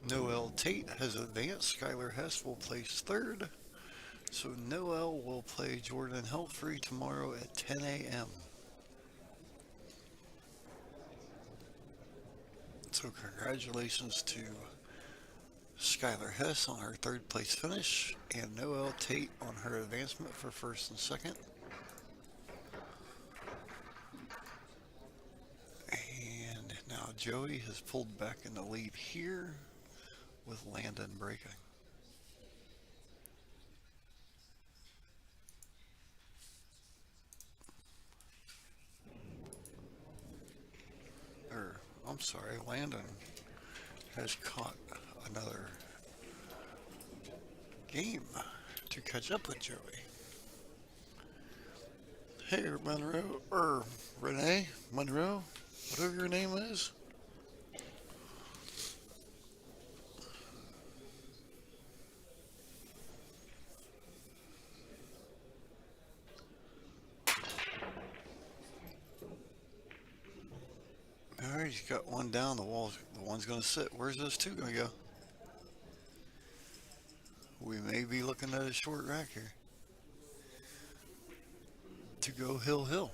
Noel Tate has advanced. Skylar Hess will place third. So Noel will play Jordan Helfrey tomorrow at 10 a.m. So congratulations to Skylar Hess on her third place finish and Noel Tate on her advancement for first and second. And now Joey has pulled back in the lead here with Landon breaking. I'm sorry, Landon has caught another game to catch up with Joey. Hey, Monroe, or Renee, Monroe, whatever your name is. Alright, he's got one down the wall. The one's going to sit. Where's those two going to go? We may be looking at a short rack here. To go hill.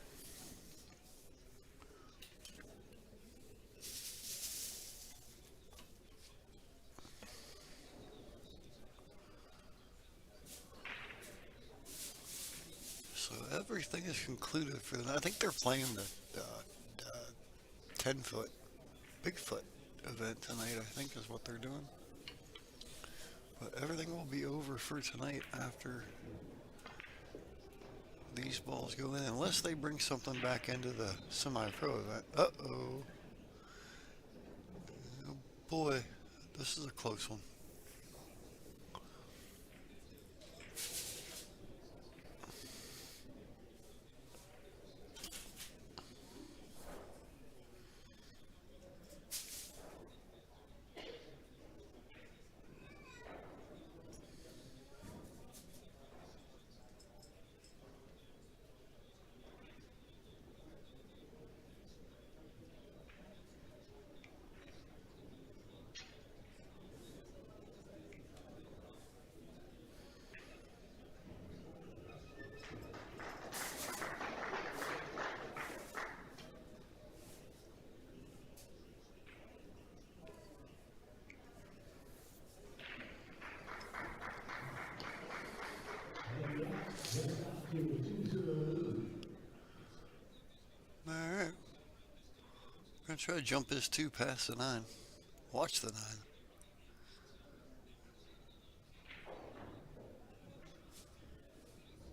everything is concluded for the night. I think they're playing the 10-foot Bigfoot event tonight, I think is what they're doing. But everything will be over for tonight after these balls go in, unless they bring something back into the semi-pro event. Uh-oh. Oh boy, this is a close one. Alright. I'm going to try to jump this 2 past the 9. Watch the 9.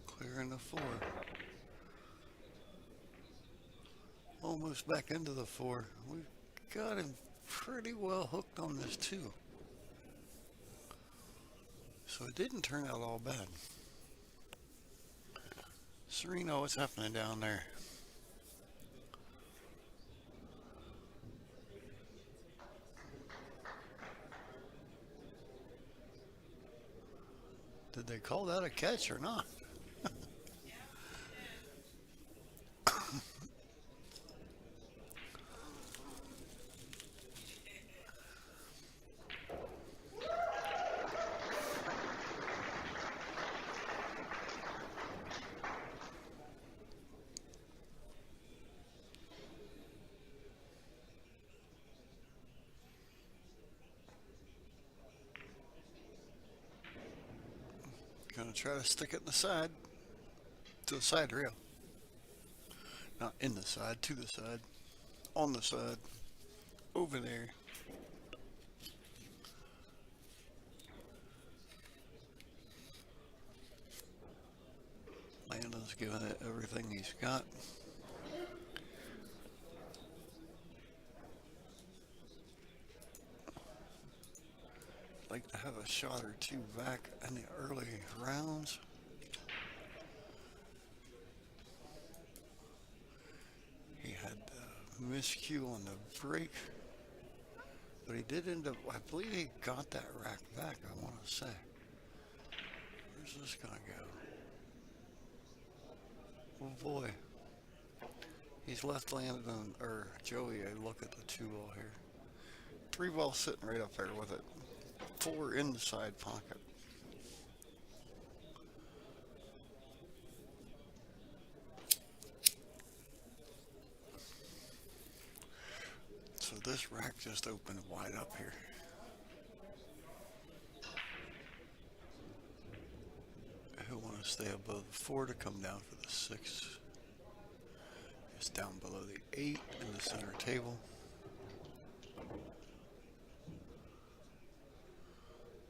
Clearing the 4. Almost back into the 4. We've got him pretty well hooked on this 2. So it didn't turn out all bad. Serena, what's happening down there? Did they call that a catch or not? Gonna try to stick it in the side. To the side rail. Not in the side, to the side. On the side. Over there. Landon's giving it everything he's got. Like to have a shot or 2 back in the early rounds. He had miscue on the break, but he did end up, I believe he got that rack back, I want to say. Where's this gonna go? Oh boy. He's left Landon, or Joey, a look at the 2 ball here. 3 ball sitting right up there with it. 4 in the side pocket. So this rack just opened wide up here. He'll want to stay above the 4 to come down for the 6. It's down below the 8 in the center table.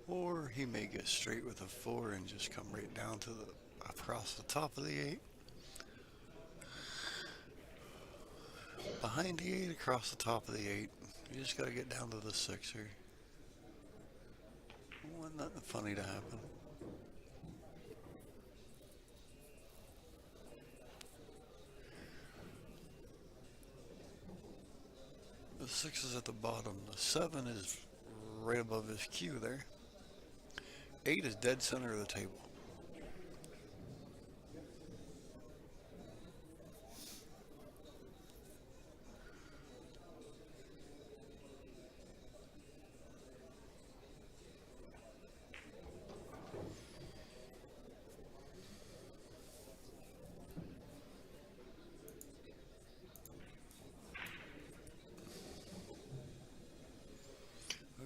Or he may get straight with a 4 and just come right down to the across the top of the 8. Behind the 8, across the top of the 8. You just got to get down to the 6 here. I want nothing funny to happen. The 6 is at the bottom. The 7 is right above his cue there. 8 is dead center of the table.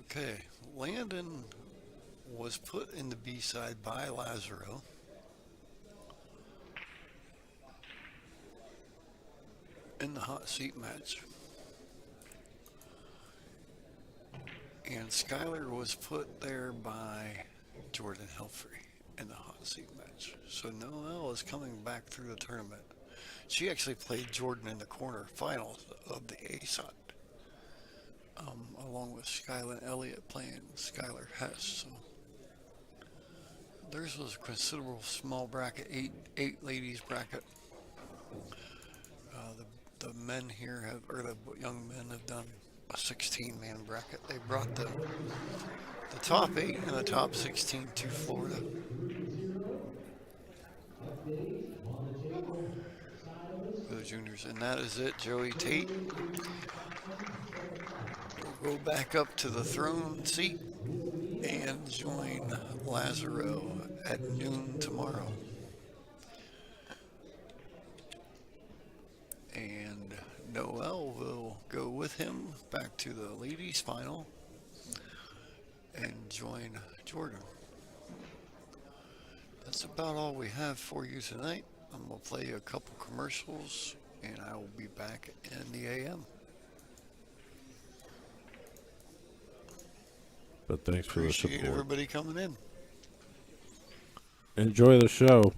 Okay, Landon was put in the B side by Lazaro. in the hot seat match. And Skylar was put there by Jordan Helfrey in the hot seat match. So Noelle is coming back through the tournament. She actually played Jordan in the quarterfinals of the ASOT, along with Skylar Elliott playing Skylar Hess. So theirs was a considerable small bracket, eight ladies bracket. The men here have, or the young men have done a 16-man bracket. They brought the top 8 and the top 16 to Florida. For the juniors, and that is it. Joey Tate will go back up to the throne seat and join Lazaro at noon tomorrow. And Noelle will go with him back to the ladies final and join Jordan. That's about all we have for you tonight. I'm going to play a couple commercials and I will be back in the AM. But thanks for the support. Appreciate everybody coming in. Enjoy the show.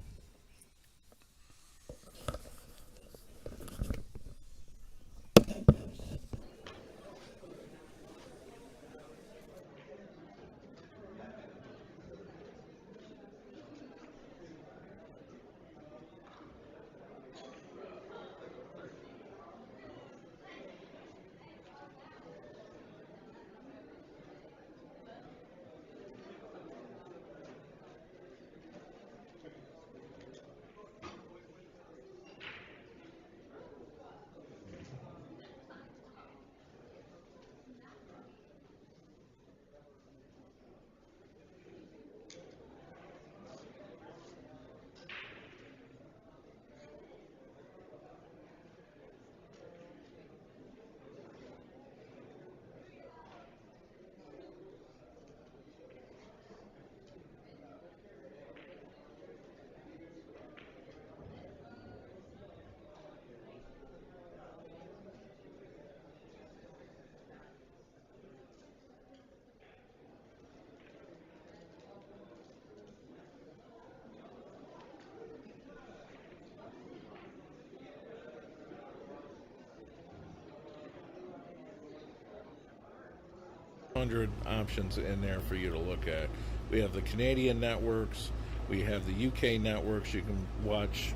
Hundred options in there for you to look at. We have the Canadian networks, we have the UK networks. You can watch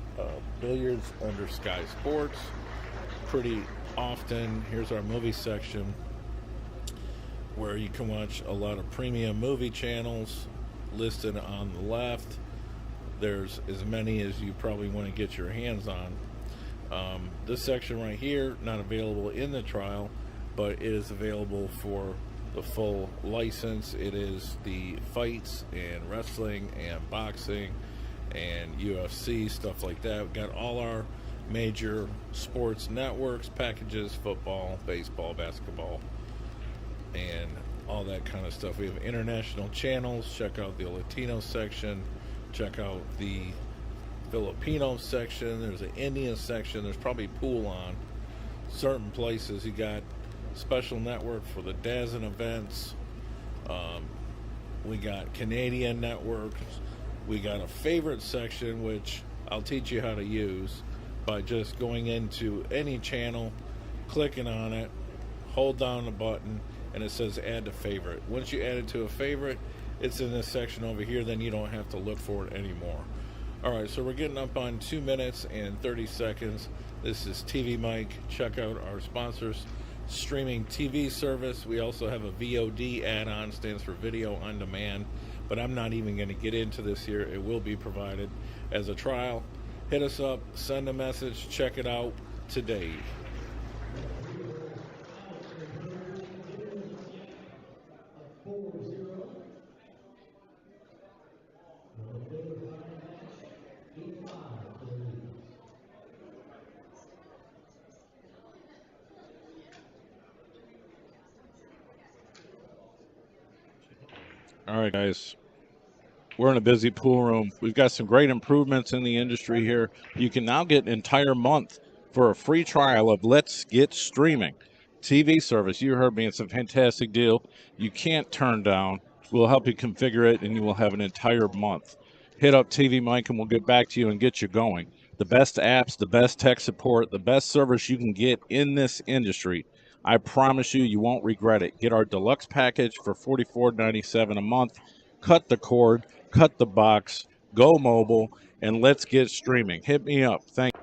billiards under Sky Sports pretty often. Here's our movie section where you can watch a lot of premium movie channels listed on the left. There's as many as you probably want to get your hands on. This section right here, not available in the trial, but it is available for the full license. It is the fights and wrestling and boxing and UFC, stuff like that. We've got all our major sports networks, packages, football, baseball, basketball, and all that kind of stuff. We have international channels. Check out the Latino section. Check out the Filipino section. There's an Indian section. There's probably pool on certain places. You got special network for the DAZN events. We got Canadian networks. We got a favorite section, which I'll teach you how to use by just going into any channel, clicking on it, hold down the button, and it says add to favorite. Once you add it to a favorite, it's in this section over here. Then you don't have to look for it anymore. All right, so we're getting up on 2 minutes and 30 seconds. This is TvMike. Check out our sponsors. Streaming TV service. We also have a VOD add-on, stands for video on demand, but I'm not even going to get into this here. It will be provided as a trial. Hit us up, send a message, check it out today. All right, guys. We're in a busy pool room. We've got some great improvements in the industry here. You can now get an entire month for a free trial of Let's Get Streaming TV service. You heard me, it's a fantastic deal. You can't turn down. We'll help you configure it, and you will have an entire month. Hit up TvMike, and we'll get back to you and get you going. The best apps, the best tech support, the best service you can get in this industry. I promise you, you won't regret it. Get our deluxe package for $44.97 a month. Cut the cord, cut the box, go mobile, and let's get streaming. Hit me up. Thank you.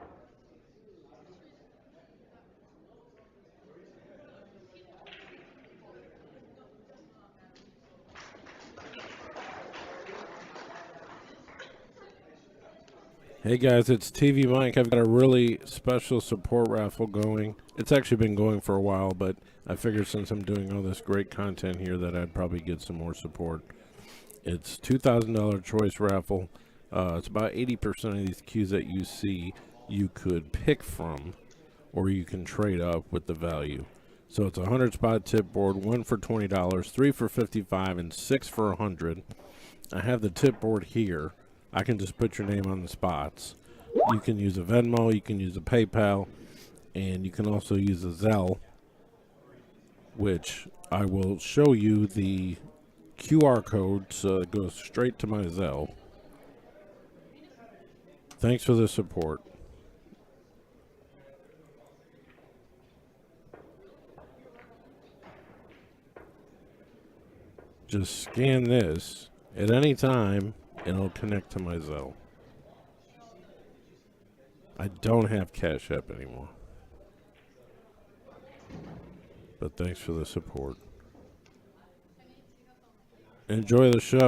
Hey guys, it's TvMike. I've got a really special support raffle going. It's actually been going for a while, but I figured since I'm doing all this great content here that I'd probably get some more support. It's $2,000 choice raffle. It's about 80% of these cues that you see you could pick from, or you can trade up with the value. So it's a 100 spot tip board, 1 for $20, 3 for $55, and 6 for $100. I have the tip board here. I can just put your name on the spots. You can use a Venmo, you can use a PayPal, and you can also use a Zelle, which I will show you the QR code so it goes straight to my Zelle. Thanks for the support. Just scan this at any time and it'll connect to my Zelle. I don't have Cash App anymore. But thanks for the support. Enjoy the show.